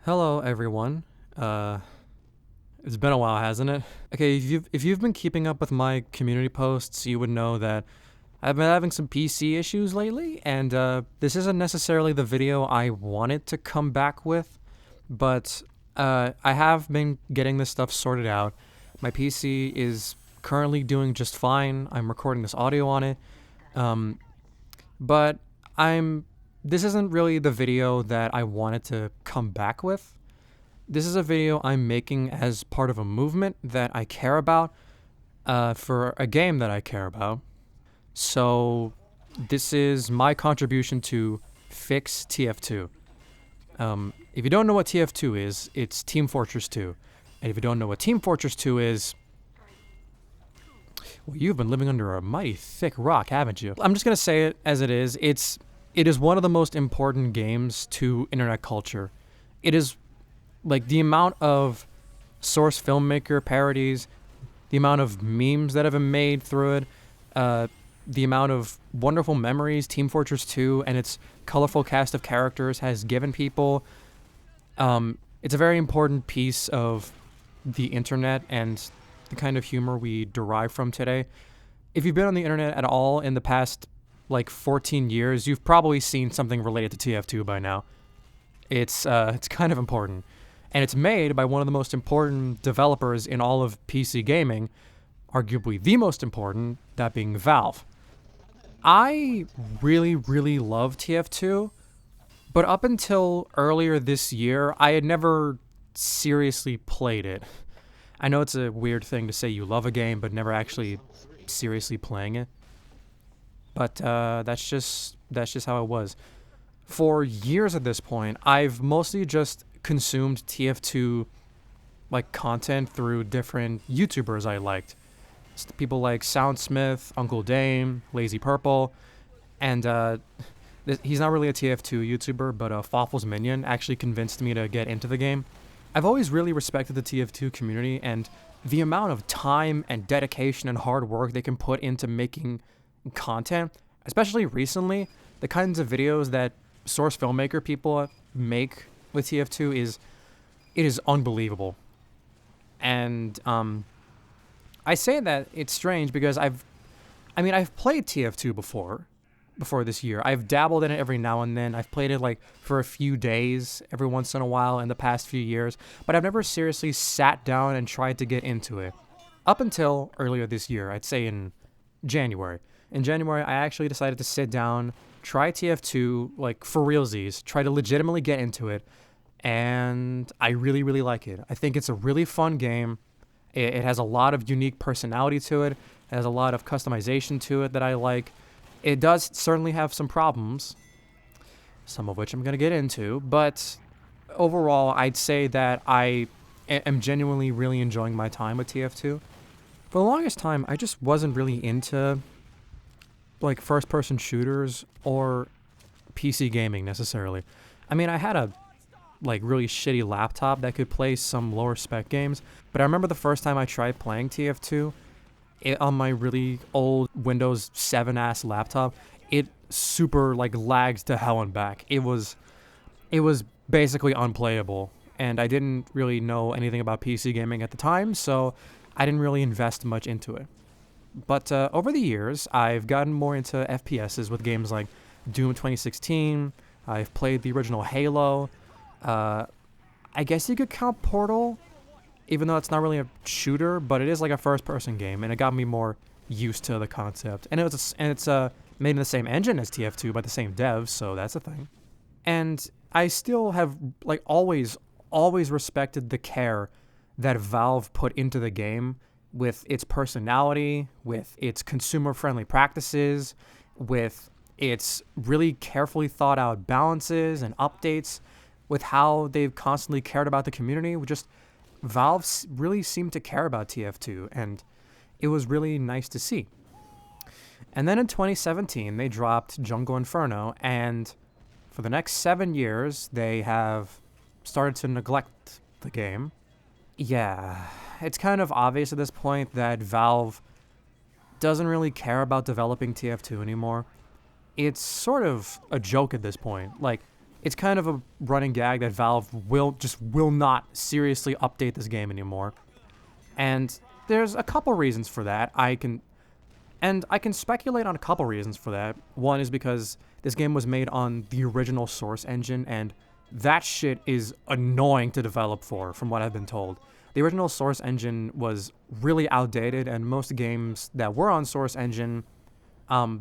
Hello, everyone. It's been a while, hasn't it? Okay, if you've been keeping up with my community posts, you would know that I've been having some PC issues lately, and this isn't necessarily the video I wanted to come back with, but I have been getting this stuff sorted out. My PC is currently doing just fine. I'm recording this audio on it, um, but I'm. This isn't really the video that I wanted to come back with. This is a video I'm making as part of a movement that I care about, for a game that I care about. So, this is my contribution to fix TF2. If you don't know what TF2 is, it's Team Fortress 2. And if you don't know what Team Fortress 2 is, well, you've been living under a mighty thick rock, haven't you? I'm just gonna say it as it is. It is one of the most important games to internet culture. It is like the amount of source filmmaker parodies, the amount of memes that have been made through it, the amount of wonderful memories Team Fortress 2 and its colorful cast of characters has given people. It's a very important piece of the internet and the kind of humor we derive from today. If you've been on the internet at all in the past, 14 years, you've probably seen something related to TF2 by now. It's kind of important. And it's made by one of the most important developers in all of PC gaming, arguably the most important, that being Valve. I really, really love TF2, but up until earlier this year, I had never seriously played it. I know it's a weird thing to say you love a game, but never actually seriously playing it. But that's just how it was. For years at this point, I've mostly just consumed TF2 content through different YouTubers I liked. People like Soundsmith, Uncle Dame, Lazy Purple, and he's not really a TF2 YouTuber, but Fawful's Minion actually convinced me to get into the game. I've always really respected the TF2 community and the amount of time and dedication and hard work they can put into making content, especially recently. The kinds of videos that source filmmaker people make with TF2 is unbelievable. And I say that it's strange because I've played TF2 before this year. I've dabbled in it every now and then. I've played it for a few days every once in a while in the past few years, but I've never seriously sat down and tried to get into it. Up until earlier this year, I'd say in January. In January, I actually decided to sit down, try TF2, for realsies, try to legitimately get into it, and I really, really like it. I think it's a really fun game. It has a lot of unique personality to it. It has a lot of customization to it that I like. It does certainly have some problems, some of which I'm going to get into, but overall, I'd say that I am genuinely really enjoying my time with TF2. For the longest time, I just wasn't really into first-person shooters or PC gaming necessarily. I had a really shitty laptop that could play some lower spec games, but I remember the first time I tried playing TF2 on my really old Windows 7 ass laptop, it super lags to hell and back. It was basically unplayable, and I didn't really know anything about PC gaming at the time, so I didn't really invest much into it. But over the years, I've gotten more into FPSs with games like Doom 2016. I've played the original Halo. I guess you could count Portal, even though it's not really a shooter, but it is a first-person game, and it got me more used to the concept. And it's made in the same engine as TF2 by the same devs, so that's a thing. And I still have always respected the care that Valve put into the game, with its personality, with its consumer-friendly practices, with its really carefully thought-out balances and updates, with how they've constantly cared about the community. Valve really seemed to care about TF2, and it was really nice to see. And then in 2017, they dropped Jungle Inferno, and for the next 7 years, they have started to neglect the game. Yeah, it's kind of obvious at this point that Valve doesn't really care about developing TF2 anymore. It's sort of a joke at this point. It's kind of a running gag that Valve will not seriously update this game anymore. And there's a couple reasons for that. I can speculate on a couple reasons for that. One is because this game was made on the original Source engine, and that shit is annoying to develop for, from what I've been told. The original Source engine was really outdated, and most games that were on Source engine,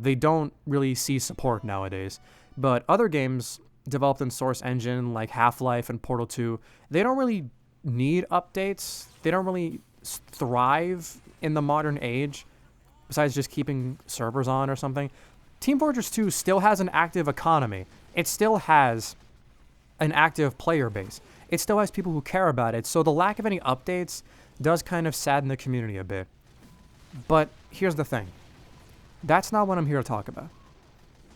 they don't really see support nowadays. But other games developed in Source engine, like Half-Life and Portal 2, they don't really need updates. They don't really thrive in the modern age, besides just keeping servers on or something. Team Fortress 2 still has an active economy. It still has an active player base. It still has people who care about it, so the lack of any updates does kind of sadden the community a bit. But here's the thing. That's not what I'm here to talk about.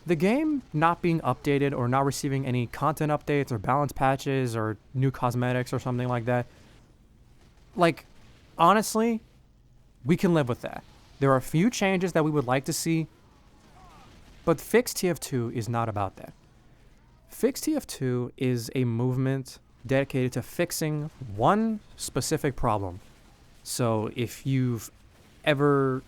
The game not being updated or not receiving any content updates or balance patches or new cosmetics or something like that, like, honestly, we can live with that. There are a few changes that we would like to see, but Fix TF2 is not about that. Fix TF2 is a movement dedicated to fixing one specific problem. So if you've ever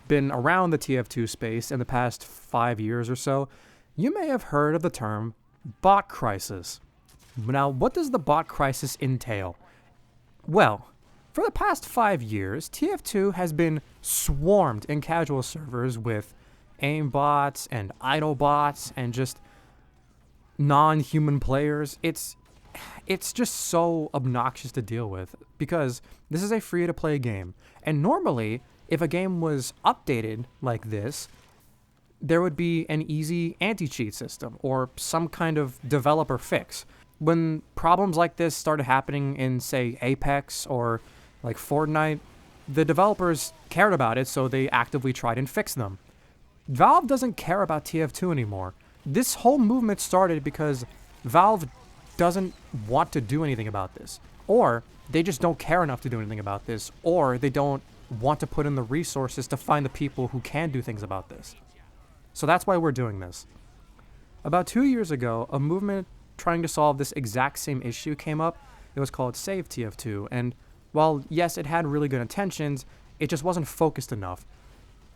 been around the TF2 space in the past 5 years or so, you may have heard of the term bot crisis. Now, what does the bot crisis entail? Well, for the past 5 years, TF2 has been swarmed in casual servers with aim bots and idle bots and just non-human players. It's just so obnoxious to deal with because this is a free-to-play game. And normally, if a game was updated like this, there would be an easy anti-cheat system or some kind of developer fix. When problems like this started happening in, say, Apex or like Fortnite, the developers cared about it, so they actively tried and fixed them. Valve doesn't care about TF2 anymore. This whole movement started because Valve doesn't want to do anything about this, or they just don't care enough to do anything about this, or they don't want to put in the resources to find the people who can do things about this. So that's why we're doing this. About 2 years ago, a movement trying to solve this exact same issue came up. It was called Save TF2, and while, yes, it had really good intentions, it just wasn't focused enough.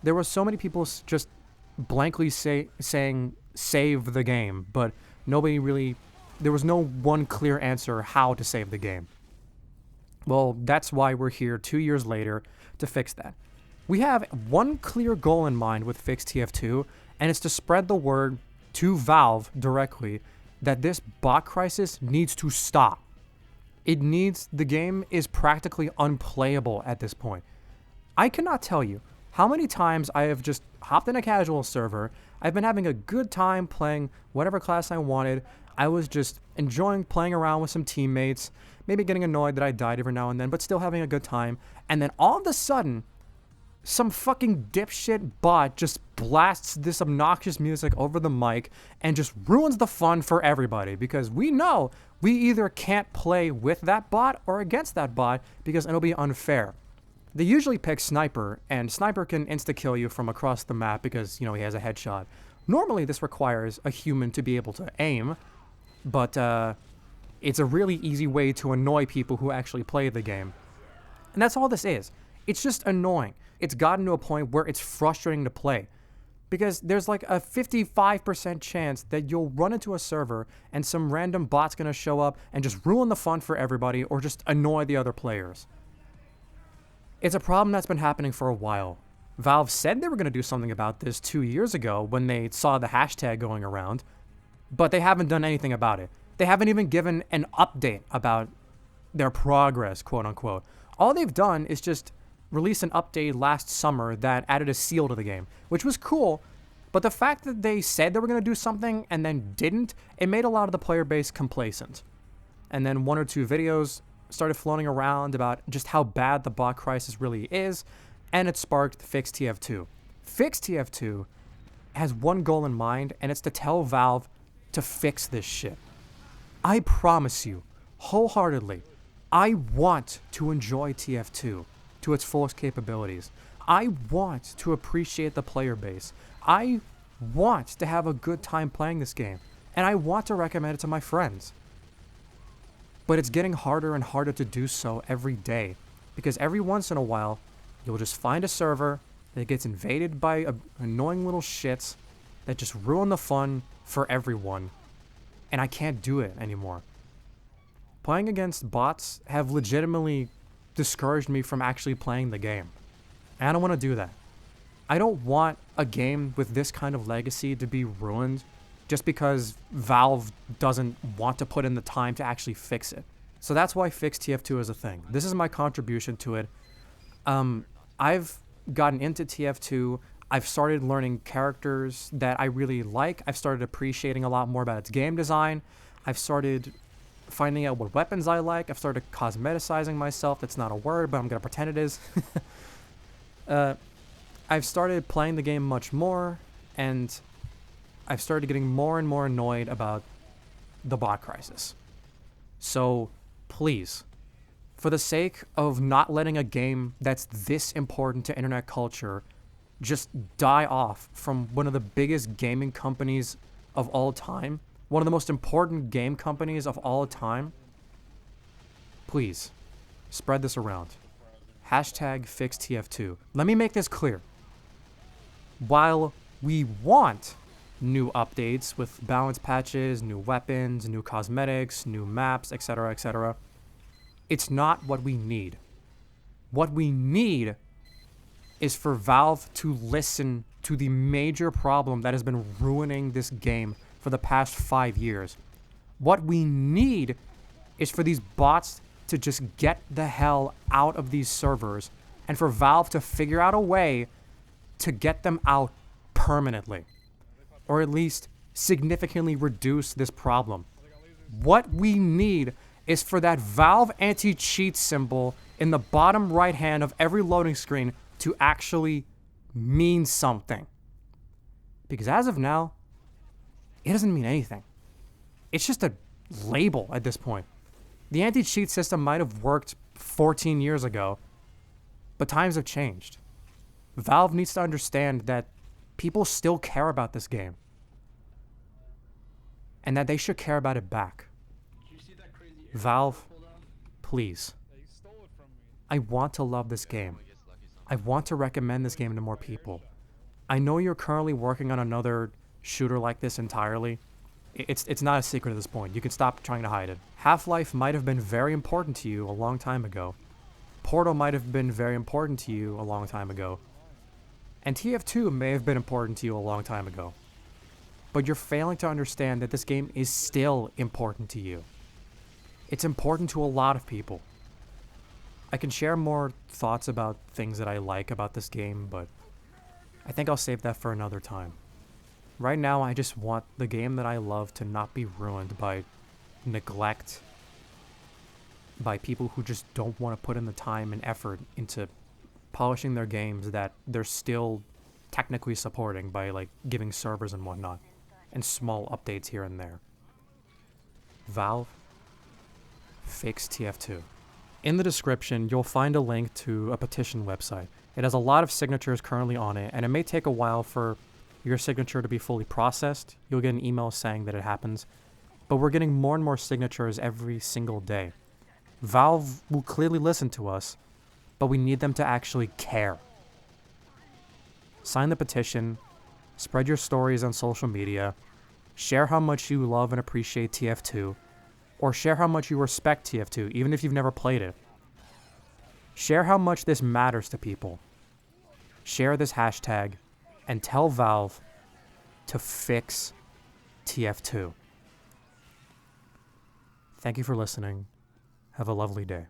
There were so many people just blankly saying, save the game, but there was no one clear answer how to save the game. Well, that's why we're here 2 years later to fix that. We have one clear goal in mind with Fix TF2, and it's to spread the word to Valve directly that this bot crisis needs to stop. The game is practically unplayable at this point. I cannot tell you how many times I have just hopped in a casual server. I've been having a good time playing whatever class I wanted. I was just enjoying playing around with some teammates, maybe getting annoyed that I died every now and then, but still having a good time. And then all of a sudden, some fucking dipshit bot just blasts this obnoxious music over the mic and just ruins the fun for everybody, because we know we either can't play with that bot or against that bot because it'll be unfair. They usually pick Sniper, and Sniper can insta-kill you from across the map because, he has a headshot. Normally, this requires a human to be able to aim, but it's a really easy way to annoy people who actually play the game. And that's all this is. It's just annoying. It's gotten to a point where it's frustrating to play, because there's like a 55% chance that you'll run into a server and some random bot's gonna show up and just ruin the fun for everybody or just annoy the other players. It's a problem that's been happening for a while. Valve said they were going to do something about this 2 years ago when they saw the hashtag going around, but they haven't done anything about it. They haven't even given an update about their progress, quote unquote. All they've done is just release an update last summer that added a seal to the game, which was cool, but the fact that they said they were going to do something and then didn't, it made a lot of the player base complacent. And then 1 or 2 videos started floating around about just how bad the bot crisis really is, and it sparked Fix TF2. Fix TF2 has one goal in mind, and it's to tell Valve to fix this shit. I promise you, wholeheartedly, I want to enjoy TF2 to its fullest capabilities. I want to appreciate the player base. I want to have a good time playing this game. And I want to recommend it to my friends. But it's getting harder and harder to do so every day. Because every once in a while, you'll just find a server that gets invaded by annoying little shits that just ruin the fun for everyone. And I can't do it anymore. Playing against bots have legitimately discouraged me from actually playing the game. And I don't want to do that. I don't want a game with this kind of legacy to be ruined just because Valve doesn't want to put in the time to actually fix it. So that's why Fix TF2 is a thing. This is my contribution to it. I've gotten into TF2. I've started learning characters that I really like. I've started appreciating a lot more about its game design. I've started finding out what weapons I like. I've started cosmeticizing myself. That's not a word, but I'm going to pretend it is. I've started playing the game much more, and I've started getting more and more annoyed about the bot crisis. So, please, for the sake of not letting a game that's this important to internet culture just die off from one of the biggest gaming companies of all time, one of the most important game companies of all time, please, spread this around. Hashtag FixTF2. Let me make this clear. While we want new updates with balance patches, new weapons, new cosmetics, new maps, etc., it's not what we need. What we need is for Valve to listen to the major problem that has been ruining this game for the past 5 years. What we need is for these bots to just get the hell out of these servers and for Valve to figure out a way to get them out permanently, or at least significantly reduce this problem. What we need is for that Valve anti-cheat symbol in the bottom right hand of every loading screen to actually mean something. Because as of now, it doesn't mean anything. It's just a label at this point. The anti-cheat system might have worked 14 years ago, but times have changed. Valve needs to understand that people still care about this game, and that they should care about it back. Valve, please. I want to love this game. I want to recommend this game to more people. I know you're currently working on another shooter like this entirely. It's not a secret at this point. You can stop trying to hide it. Half-Life might have been very important to you a long time ago. Portal might have been very important to you a long time ago. And TF2 may have been important to you a long time ago. But you're failing to understand that this game is still important to you. It's important to a lot of people. I can share more thoughts about things that I like about this game, but I think I'll save that for another time. Right now, I just want the game that I love to not be ruined by neglect, by people who just don't want to put in the time and effort into polishing their games that they're still technically supporting by like giving servers and whatnot, and small updates here and there. Valve, fix TF2. In the description, you'll find a link to a petition website. It has a lot of signatures currently on it, and it may take a while for your signature to be fully processed. You'll get an email saying that it happens, but we're getting more and more signatures every single day. Valve will clearly listen to us, but we need them to actually care. Sign the petition, spread your stories on social media, share how much you love and appreciate TF2, or share how much you respect TF2, even if you've never played it. Share how much this matters to people. Share this hashtag, and tell Valve to fix TF2. Thank you for listening. Have a lovely day.